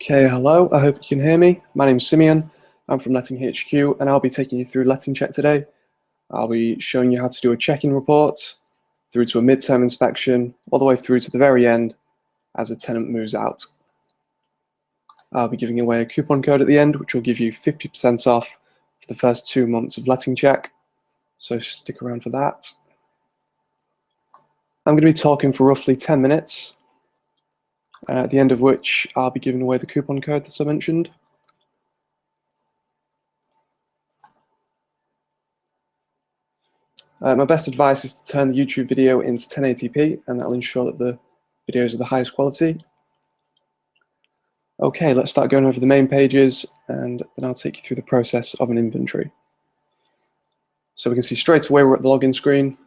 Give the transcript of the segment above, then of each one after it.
Okay, hello, I hope you can hear me. My name's Simeon, I'm from LettingHQ, and I'll be taking you through LettingCheck today. I'll be showing you how to do a check-in report, through to a midterm inspection, all the way through to the very end as a tenant moves out. I'll be giving away a coupon code at the end, which will give you 50% off for the first 2 months of LettingCheck, so stick around for that. I'm going to be talking for roughly 10 minutes, at the end of which I'll be giving away the coupon code that I mentioned. My best advice is to turn the YouTube video into 1080p, and that'll ensure that the videos are the highest quality. Okay, let's start going over the main pages, and then I'll take you through the process of an inventory. So we can see straight away we're at the login screen,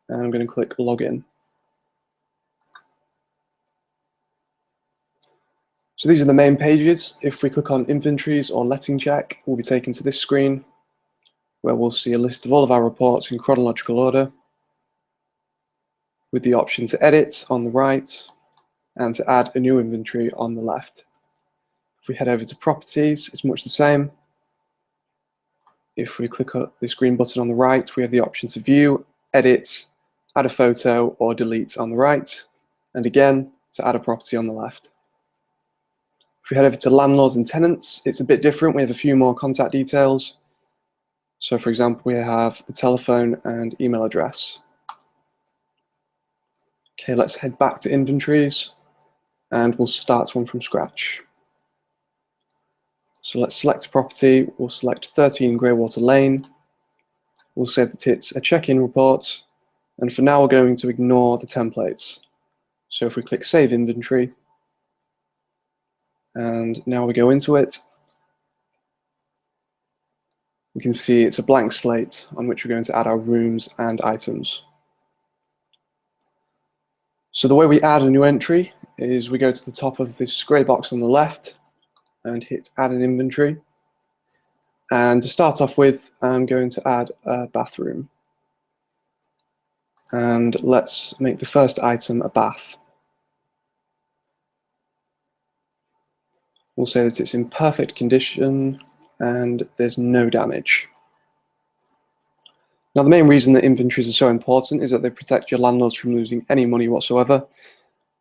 and I'm going to click Login. So these are the main pages. If we click on Inventories or LettingCheck, we'll be taken to this screen, where we'll see a list of all of our reports in chronological order, with the option to edit on the right and to add a new inventory on the left. If we head over to Properties, it's much the same. If we click on this green button on the right, we have the option to view, edit, add a photo, or delete on the right, and again to add a property on the left. If we head over to Landlords and Tenants, it's a bit different. We have a few more contact details. So for example, we have the telephone and email address. Okay, let's head back to Inventories, and we'll start one from scratch. So let's select a property. We'll select 13 Greywater Lane. We'll say that it's a check-in report, and for now we're going to ignore the templates. So if we click Save Inventory, and now we go into it, we can see it's a blank slate on which we're going to add our rooms and items. So the way we add a new entry is we go to the top of this grey box on the left and hit Add an Inventory. And to start off with, I'm going to add a bathroom. And let's make the first item a bath. We'll say that it's in perfect condition and there's no damage. Now, the main reason that inventories are so important is that they protect your landlords from losing any money whatsoever.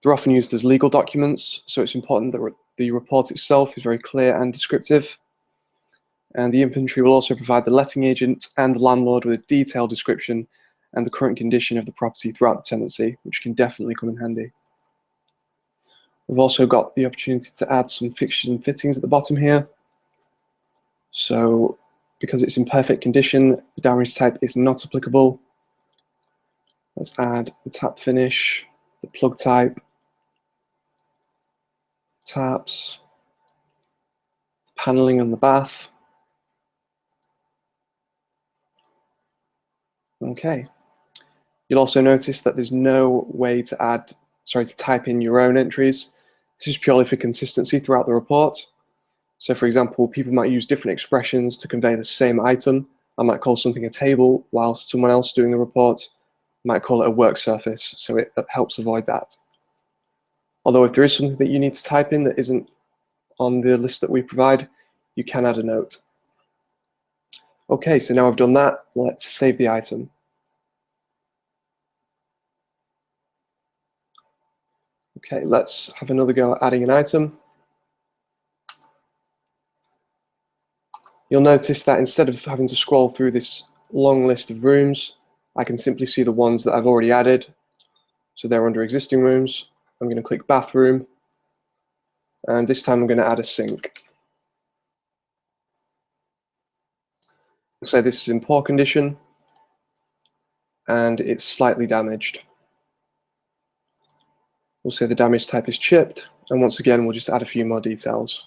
They're often used as legal documents, so it's important that the report itself is very clear and descriptive. And the inventory will also provide the letting agent and the landlord with a detailed description and the current condition of the property throughout the tenancy, which can definitely come in handy. We've also got the opportunity to add some fixtures and fittings at the bottom here. So because it's in perfect condition, the damage type is not applicable. Let's add the tap finish, the plug type, taps, paneling on the bath. Okay. You'll also notice that there's no way to type in your own entries. This is purely for consistency throughout the report. So for example, people might use different expressions to convey the same item. I might call something a table, whilst someone else doing the report might call it a work surface, so it helps avoid that. Although if there is something that you need to type in that isn't on the list that we provide, you can add a note. Okay, so now I've done that, let's save the item. Okay, let's have another go at adding an item. You'll notice that instead of having to scroll through this long list of rooms, I can simply see the ones that I've already added. So they're under existing rooms. I'm going to click bathroom, and this time I'm going to add a sink. So this is in poor condition, and it's slightly damaged. We'll say the damage type is chipped, and once again we'll just add a few more details.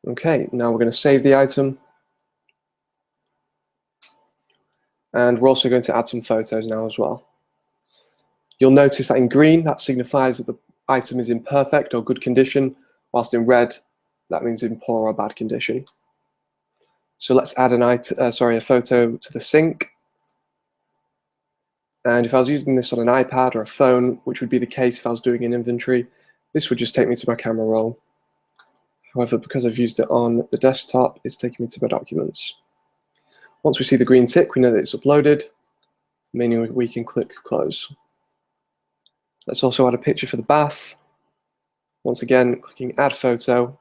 Okay, now we're going to save the item, and we're also going to add some photos now as well. You'll notice that in green, that signifies that the item is in perfect or good condition, whilst in red, that means in poor or bad condition. So let's add a photo to the sink. And if I was using this on an iPad or a phone, which would be the case if I was doing an inventory, this would just take me to my camera roll. However, because I've used it on the desktop, it's taking me to my documents. Once we see the green tick, we know that it's uploaded, meaning we can click close. Let's also add a picture for the bath. Once again, clicking add photo.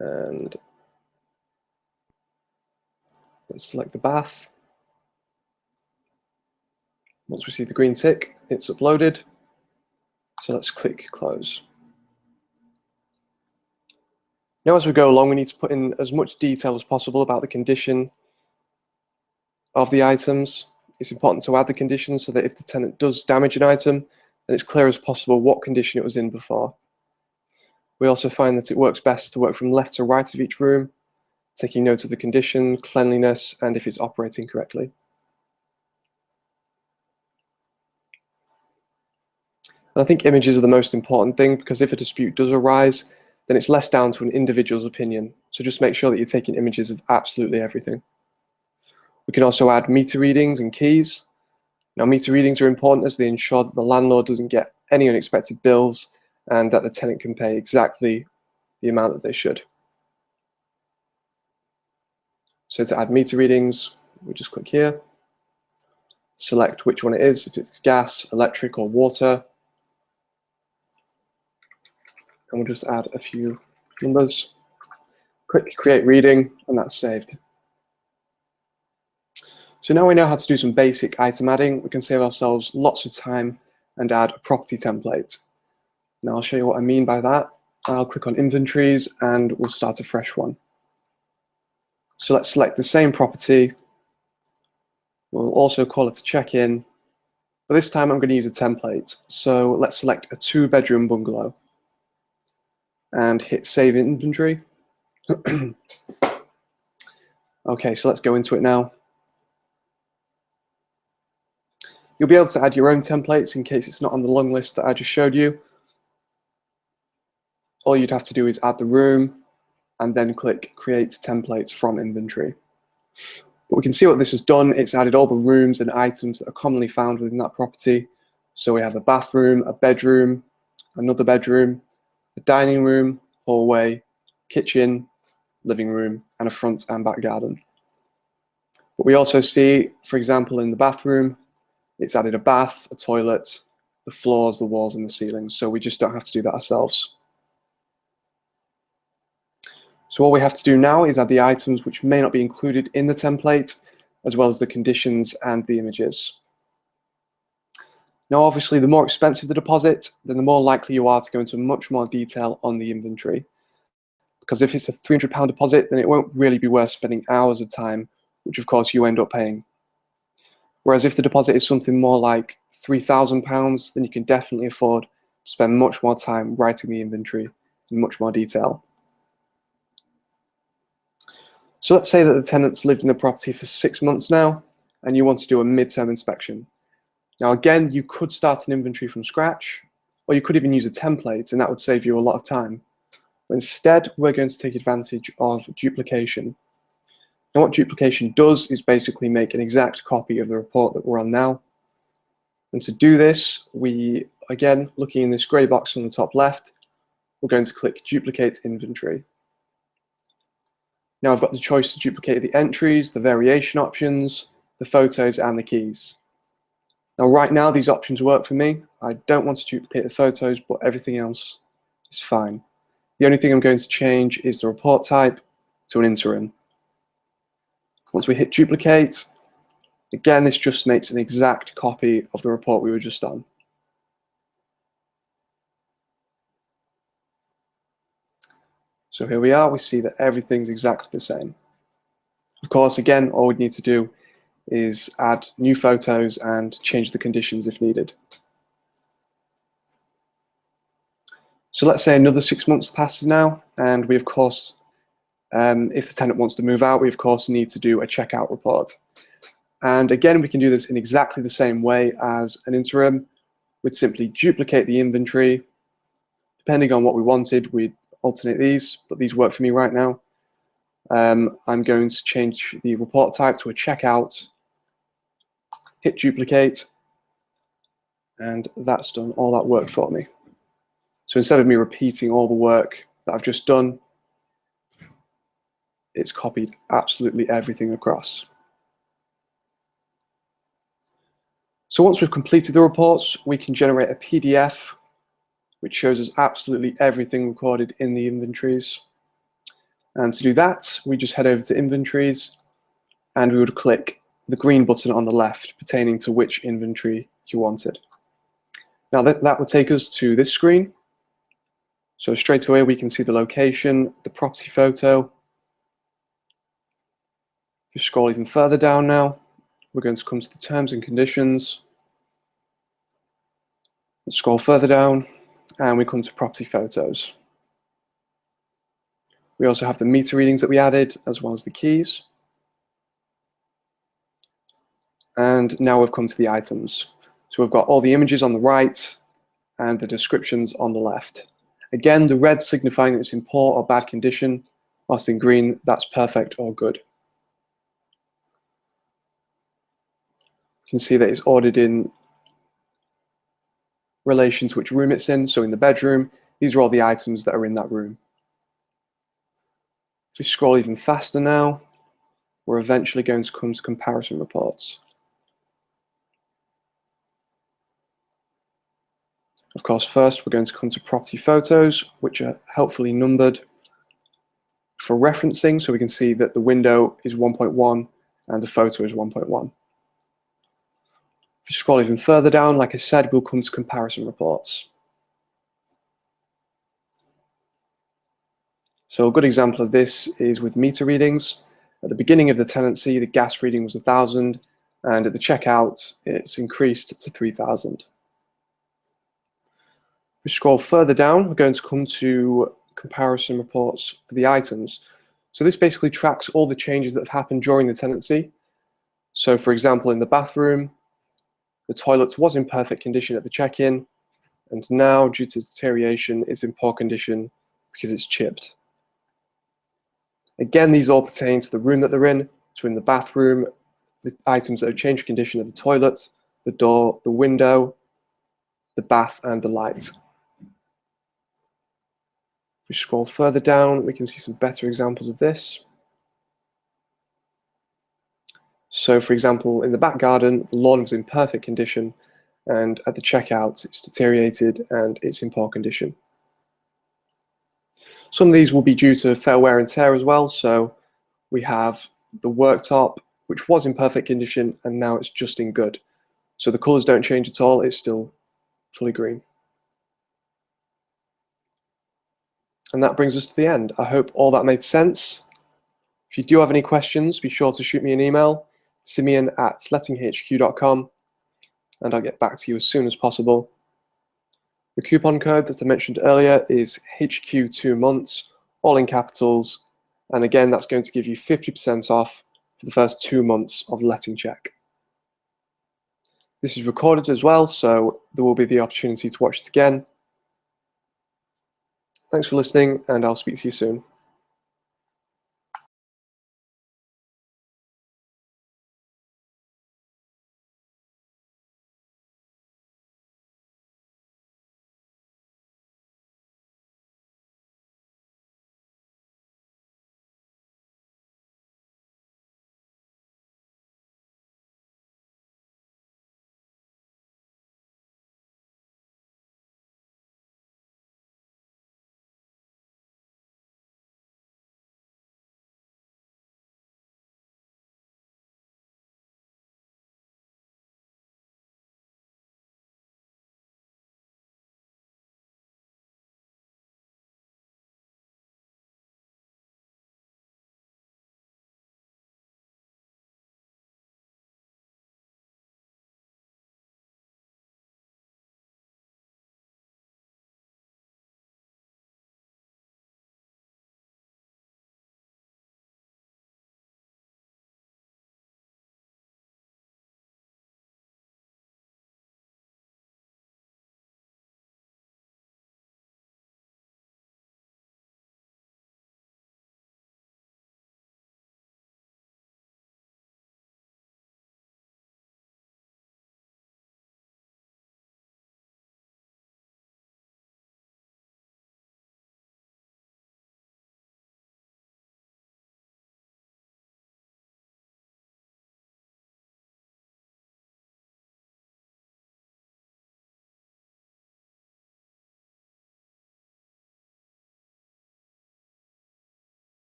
And let's select the bath. Once we see the green tick, it's uploaded. So let's click close. Now as we go along, we need to put in as much detail as possible about the condition of the items. It's important to add the conditions so that if the tenant does damage an item, then it's clear as possible what condition it was in before. We also find that it works best to work from left to right of each room, taking note of the condition, cleanliness, and if it's operating correctly. And I think images are the most important thing, because if a dispute does arise, then it's less down to an individual's opinion. So just make sure that you're taking images of absolutely everything. We can also add meter readings and keys. Now, meter readings are important as they ensure that the landlord doesn't get any unexpected bills and that the tenant can pay exactly the amount that they should. So to add meter readings, we just click here, select which one it is, if it's gas, electric, or water, and we'll just add a few numbers. Click create reading, and that's saved. So now we know how to do some basic item adding. We can save ourselves lots of time and add a property template. Now I'll show you what I mean by that. I'll click on inventories and we'll start a fresh one. So let's select the same property. We'll also call it a check-in, but this time I'm going to use a template. So let's select a 2-bedroom bungalow and hit save inventory. Okay, so let's go into it now. You'll be able to add your own templates in case it's not on the long list that I just showed you. All you'd have to do is add the room and then click create templates from inventory. But we can see what this has done. It's added all the rooms and items that are commonly found within that property. So we have a bathroom, a bedroom, another bedroom, a dining room, hallway, kitchen, living room, and a front and back garden. But we also see, for example, in the bathroom, it's added a bath, a toilet, the floors, the walls, and the ceilings. So we just don't have to do that ourselves. So all we have to do now is add the items which may not be included in the template, as well as the conditions and the images. Now, obviously, the more expensive the deposit, then the more likely you are to go into much more detail on the inventory. Because if it's a £300 deposit, then it won't really be worth spending hours of time, which of course you end up paying. Whereas if the deposit is something more like £3,000, then you can definitely afford to spend much more time writing the inventory in much more detail. So let's say that the tenant's lived in the property for 6 months now, and you want to do a midterm inspection. Now again, you could start an inventory from scratch, or you could even use a template, and that would save you a lot of time. But instead, we're going to take advantage of duplication. Now what duplication does is basically make an exact copy of the report that we're on now. And to do this, we, again, looking in this grey box on the top left, we're going to click duplicate inventory. Now I've got the choice to duplicate the entries, the variation options, the photos, and the keys. Now right now these options work for me. I don't want to duplicate the photos, but everything else is fine. The only thing I'm going to change is the report type to an interim. Once we hit duplicate, again, this just makes an exact copy of the report we were just on. So here we are, we see that everything's exactly the same. Of course, again, all we need to do is add new photos and change the conditions if needed. So let's say another 6 months passes now, and we of course, if the tenant wants to move out, we of course need to do a checkout report. And again, we can do this in exactly the same way as an interim. We'd simply duplicate the inventory. Depending on what we wanted, we'd alternate these, but these work for me right now. I'm going to change the report type to a checkout, hit duplicate, and that's done all that work for me. So instead of me repeating all the work that I've just done, it's copied absolutely everything across. So once we've completed the reports, we can generate a PDF which shows us absolutely everything recorded in the inventories. And to do that, we just head over to inventories and we would click the green button on the left pertaining to which inventory you wanted. Now that would take us to this screen. So straight away we can see the location, the property photo. If you scroll even further down now, we're going to come to the terms and conditions. Let's scroll further down and we come to property photos. We also have the meter readings that we added as well as the keys. And now we've come to the items. So we've got all the images on the right and the descriptions on the left. Again, the red signifying that it's in poor or bad condition, whilst in green, that's perfect or good. You can see that it's ordered in relation to which room it's in. So in the bedroom, these are all the items that are in that room. If we scroll even faster now, we're eventually going to come to comparison reports. Of course, first we're going to come to property photos, which are helpfully numbered for referencing, so we can see that the window is 1.1 and the photo is 1.1. If you scroll even further down, like I said, we'll come to comparison reports. So a good example of this is with meter readings. At the beginning of the tenancy, the gas reading was 1,000, and at the checkout, it's increased to 3,000. If we scroll further down, we're going to come to comparison reports for the items. So this basically tracks all the changes that have happened during the tenancy. So for example, in the bathroom, the toilet was in perfect condition at the check-in, and now, due to deterioration, it's in poor condition because it's chipped. Again, these all pertain to the room that they're in. So in the bathroom, the items that have changed condition are the toilet, the door, the window, the bath, and the light. If we scroll further down, we can see some better examples of this. So for example, in the back garden, the lawn was in perfect condition, and at the checkout, it's deteriorated and it's in poor condition. Some of these will be due to fair wear and tear as well. So we have the worktop, which was in perfect condition, and now it's just in good. So the colors don't change at all, it's still fully green. And that brings us to the end. I hope all that made sense. If you do have any questions, be sure to shoot me an email, simeon@lettinghq.com, and I'll get back to you as soon as possible. The coupon code that I mentioned earlier is HQ2 months, all in capitals, and again, that's going to give you 50% off for the first 2 months of LettingCheck. This is recorded as well, so there will be the opportunity to watch it again. Thanks for listening, and I'll speak to you soon.